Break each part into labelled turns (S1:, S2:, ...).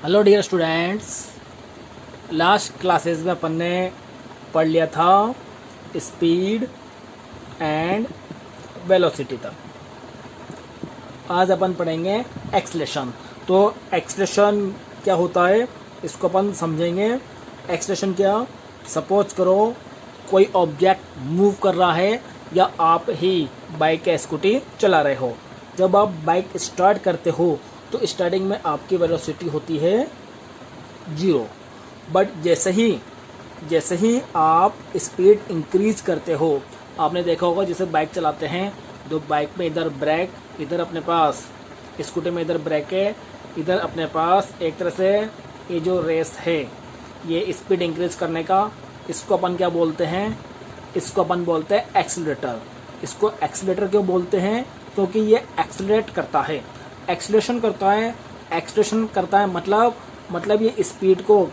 S1: Hello dear students, last classes में अपन ने पढ़ लिया था स्पीड एंड वेलोसिटी तक। आज अपन पढ़ेंगे एक्सलेशन। तो एक्सलेशन क्या होता है इसको अपन समझेंगे। एक्सलेशन क्या, सपोज करो कोई ऑब्जेक्ट मूव कर रहा है या आप ही बाइक या स्कूटी चला रहे हो। जब आप बाइक स्टार्ट करते हो तो स्टार्टिंग में आपकी वेलोसिटी होती है 0, बट जैसे ही आप स्पीड इंक्रीज करते हो, आपने देखा होगा जैसे बाइक चलाते हैं तो बाइक में इधर ब्रेक, इधर अपने पास स्कूटी में इधर ब्रेक है, इधर अपने पास एक तरह से ये जो रेस है ये स्पीड इंक्रीज करने का, इसको अपन क्या बोलते हैं, इसको अपन बोलते हैं एक्सीलरेटर। इसको एक्सीलरेटर क्यों बोलते हैं? क्योंकि ये एक्सीलरेट करता है, एक्सीलरेशन करता है मतलब ये स्पीड को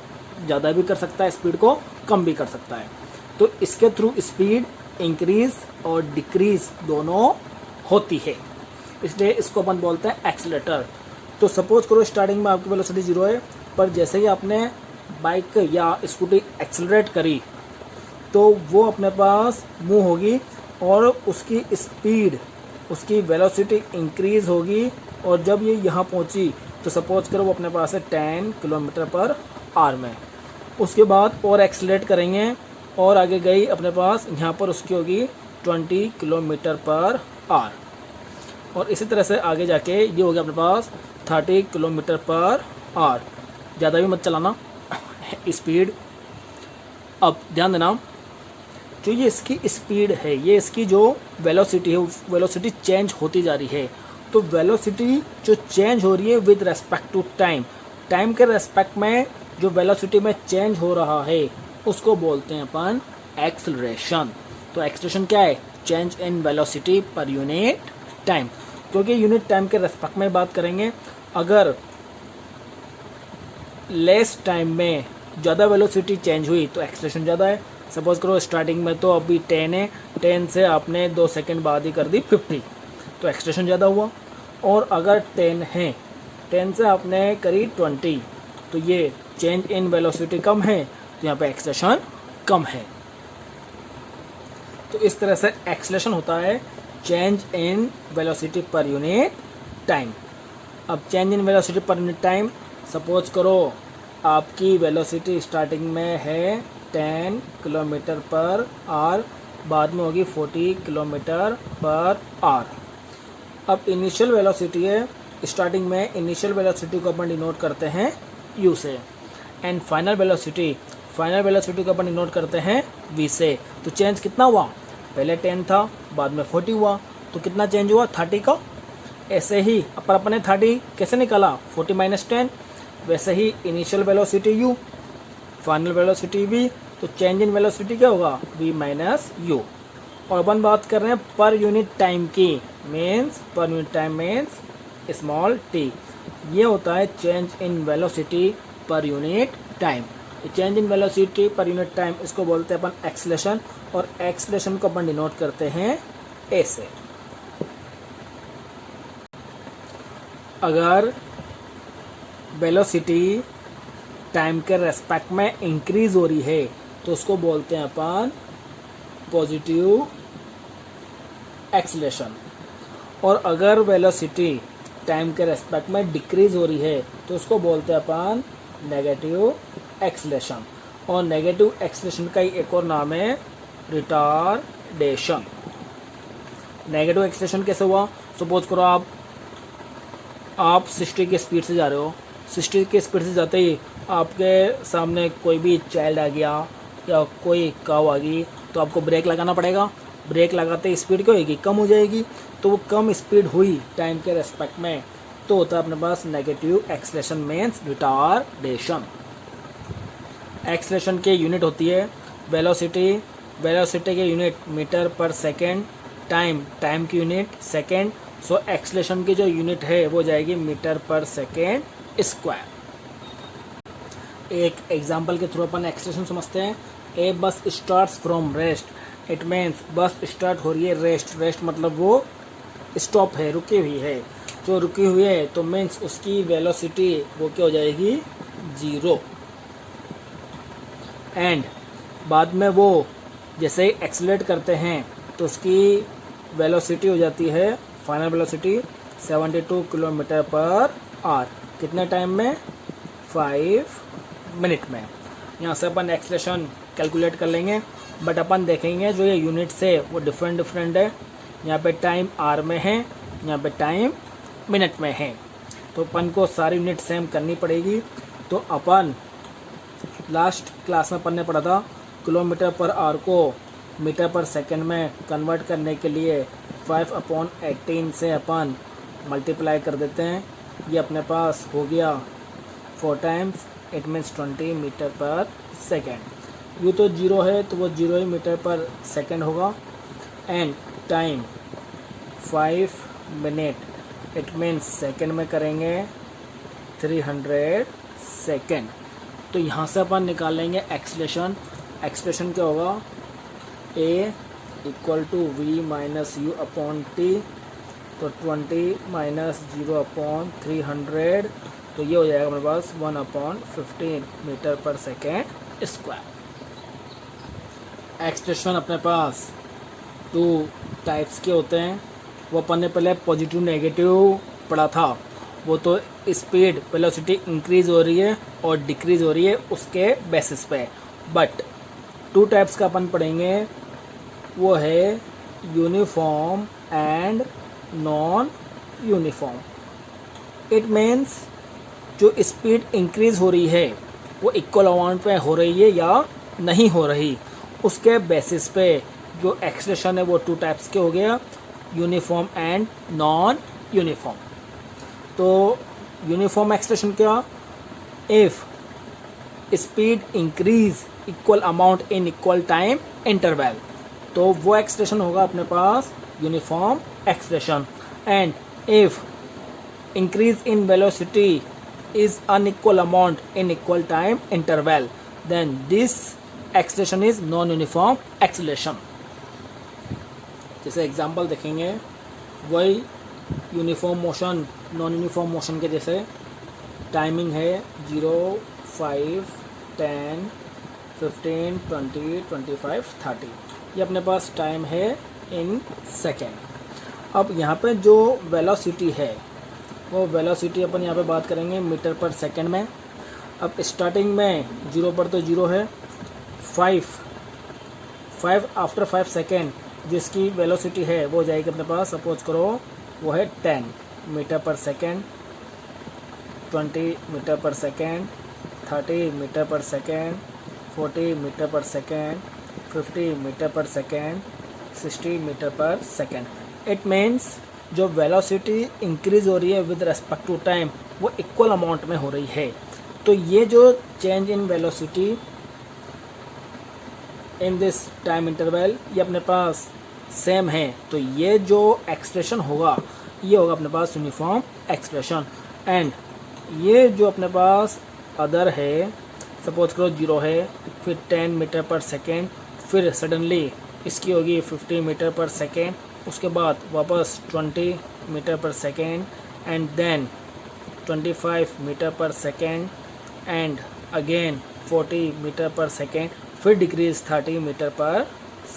S1: ज़्यादा भी कर सकता है, स्पीड को कम भी कर सकता है। तो इसके थ्रू स्पीड इंक्रीज और डिक्रीज दोनों होती है, इसलिए इसको अपन बोलते हैं एक्सीलरेटर। तो सपोज करो स्टार्टिंग में आपकी वेलोसिटी 0 है, पर जैसे ही आपने बाइक या स्कूटी एक्सीलरेट करी तो वो अपने पास मूव होगी और उसकी स्पीड, उसकी वेलोसिटी इंक्रीज होगी। और जब ये यहाँ पहुँची तो सपोज करो वो अपने पास है 10 किलोमीटर पर आवर में। उसके बाद और एक्सीलरेट करेंगे और आगे गई अपने पास यहाँ पर उसकी होगी 20 किलोमीटर पर आवर। और इसी तरह से आगे जाके ये हो गया अपने पास 30 किलोमीटर पर आवर। ज़्यादा भी मत चलाना स्पीड। अब ध्यान देना, जो ये इसकी स्पीड है, ये इसकी जो वेलोसिटी है, वेलोसिटी चेंज होती जा रही है। तो वेलोसिटी जो चेंज हो रही है with respect to time, time के रेस्पेक्ट में जो वेलोसिटी में चेंज हो रहा है उसको बोलते हैं अपन एक्सेलरेशन। तो एक्सेलरेशन क्या है? Change in velocity per unit time. क्योंकि यूनिट टाइम के रेस्पेक्ट में बात करेंगे, अगर लेस टाइम में ज़्यादा वेलोसिटी चेंज हुई तो एक्सेलरेशन ज़्यादा है। सपोज करो स्टार्टिंग में तो अभी 10 है, 10 से आपने 2 सेकंड बाद ही कर दी 50, तो एक्सेलरेशन ज़्यादा हुआ। और अगर 10 है, 10 से आपने करी 20, तो ये चेंज इन वेलोसिटी कम है, तो यहाँ पे एक्सेलरेशन कम है। तो इस तरह से एक्सेलरेशन होता है change in velocity per unit time. अब change in velocity per unit time, suppose करो आपकी वेलोसिटी स्टार्टिंग में है 10 किलोमीटर पर आवर, बाद में होगी 40 किलोमीटर पर आवर। अब इनिशियल वेलोसिटी है, स्टार्टिंग में इनिशियल वेलोसिटी को अपन डिनोट करते हैं u से, एंड फाइनल वेलोसिटी को अपन डिनोट करते हैं v से। तो चेंज कितना हुआ? पहले 10 था, बाद में 40 हुआ, तो कितना चेंज हुआ? 30 का। ऐसे ही पर अपन ने 30 कैसे निकाला? 40 माइनस 10। वैसे ही initial velocity u, final velocity v, तो चेंज इन वेलोसिटी क्या होगा? v minus u। और अपन बात कर रहे हैं पर यूनिट टाइम की, means per unit time means small t। ये होता है change in velocity per unit time. Change in velocity per unit time, इसको बोलते हैं अपन एक्सेलरेशन, और एक्सेलरेशन को अपन डिनोट करते हैं ऐसे। अगर वेलोसिटी टाइम के रेस्पेक्ट में इंक्रीज हो रही है तो उसको बोलते हैं अपन पॉजिटिव एक्सेलरेशन। और अगर वेलोसिटी टाइम के रेस्पेक्ट में डिक्रीज हो रही है तो उसको बोलते हैं अपन नेगेटिव एक्सेलरेशन। और नेगेटिव एक्सेलरेशन का ही एक और नाम है रिटार्डेशन। नेगेटिव एक्सेलरेशन कैसे हुआ? सपोज करो आप 60 की स्पीड से जा रहे हो, 60 की स्पीड से जाते ही आपके सामने कोई भी चाइल्ड आ गया या कोई काऊ आ गई, तो आपको ब्रेक लगाना पड़ेगा। ब्रेक लगाते ही स्पीड क्या होगी? कम हो जाएगी। तो वो कम स्पीड हुई टाइम के रेस्पेक्ट में, तो होता है अपने पास negative acceleration means retardation. Acceleration की यूनिट होती है वेलोसिटी, वेलोसिटी के यूनिट मीटर पर सेकेंड, टाइम की यूनिट सेकेंड। सो एक्सेलरेशन की जो यूनिट है वो जाएगी मीटर पर सेकेंड स्क्वायर। एक एग्जाम्पल के थ्रू अपन एक्सेलरेशन समझते हैं। A bus starts from rest, it means bus start हो रही है रेस्ट मतलब वो स्टॉप है, रुकी हुई है। जो रुकी हुई है तो मीन्स उसकी वेलोसिटी वो क्या हो जाएगी? 0 एंड बाद में वो जैसे ही एक्सीलरेट करते हैं तो उसकी वेलोसिटी हो जाती है, final velocity 72 kilometre per hour. कितने टाइम में? 5 मिनट में। यहाँ से अपन एक्सेलरेशन कैलकुलेट कर लेंगे, बट अपन देखेंगे जो ये यूनिट्स है वो डिफरेंट है। यहाँ पे टाइम आर में है, यहाँ पे टाइम मिनट में है, तो अपन को सारी यूनिट सेम करनी पड़ेगी। तो अपन लास्ट क्लास में अपन ने पढ़ा था किलोमीटर पर आवर को मीटर पर सेकंड में कन्वर्ट करने के लिए 5/18 से अपन मल्टीप्लाई कर देते हैं। ये अपने पास हो गया 4 टाइम्स, इट मीन्स 20 मीटर पर सेकेंड। यू तो 0 है तो वो 0 ही मीटर पर सेकेंड होगा। And time 5 minute, it means second में करेंगे 300 सेकेंड। तो यहाँ से अपन निकाल लेंगे एक्सलेशन। एक्सप्रेशन क्या होगा? A equal to V minus u upon t, तो 20 माइनस 0/300, तो ये हो जाएगा हमारे पास 1/15 मीटर पर सेकेंड स्क्वायर। एक्सप्रेशन अपने पास 2 टाइप्स के होते हैं, वो अपन ने पहले पॉजिटिव नेगेटिव पढ़ा था। वो तो स्पीड वेलोसिटी इंक्रीज हो रही है और डिक्रीज हो रही है उसके बेसिस पे। बट 2 टाइप्स का अपन पढ़ेंगे, वो है uniform and non uniform. It means जो स्पीड इंक्रीज हो रही है वो इक्वल अमाउंट पे हो रही है या नहीं हो रही, उसके बेसिस पे जो एक्सलेशन है वो 2 टाइप्स के हो गया, यूनिफॉर्म एंड नॉन यूनिफॉर्म। तो यूनिफॉर्म एक्सलेशन क्या? If speed increase equal amount in equal time interval, तो वो एक्सप्रेशन होगा अपने पास uniform expression. And if increase in velocity is unequal amount in equal time interval, then this expression is non uniform acceleration. जैसे example देखेंगे, वही uniform motion non uniform motion के जैसे टाइमिंग है 0, 5, 10, 15, 20, 25, 30, ये अपने पास टाइम है इन सेकेंड। अब यहाँ पे जो वेलोसिटी है वो वेलोसिटी अपन यहाँ पे बात करेंगे मीटर पर सेकेंड में। अब स्टार्टिंग में 0 पर तो 0 है, 5 आफ्टर 5 सेकेंड जिसकी वेलोसिटी है वो जाएगी अपने पास, सपोज करो वो है 10 मीटर पर सेकेंड, 20 मीटर पर सेकेंड, 30 मीटर पर सेकेंड, 40 मीटर पर सेकेंड, 50 मीटर पर सेकेंड, 60 मीटर पर सेकेंड। इट मीन्स जो वेलोसिटी इंक्रीज हो रही है विद रेस्पेक्ट टू टाइम वो इक्वल अमाउंट में हो रही है। तो ये जो change in velocity in this time interval ये अपने पास सेम है, तो ये जो एक्सप्रेशन होगा ये होगा अपने पास यूनिफॉर्म एक्सप्रेशन। एंड ये जो अपने पास अदर है, सपोज करो 0 है, फिर 10 मीटर पर सेकेंड, फिर सडनली इसकी होगी 50 मीटर पर सेकेंड, उसके बाद वापस 20 मीटर पर सेकेंड, एंड देन 25 मीटर पर सेकेंड, एंड अगेन 40 मीटर पर सेकेंड, फिर डिक्रीज 30 मीटर पर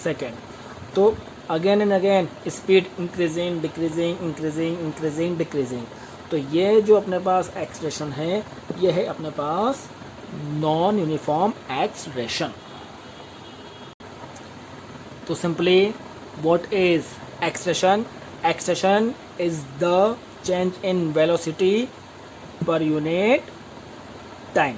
S1: सेकेंड। तो again and again speed increasing decreasing increasing increasing decreasing. तो ये जो अपने पास एक्सप्रेशन है ये है अपने पास नॉन यूनिफॉर्म एक्सप्रेशन। तो simply what is expression? Expression is the change in velocity per unit time.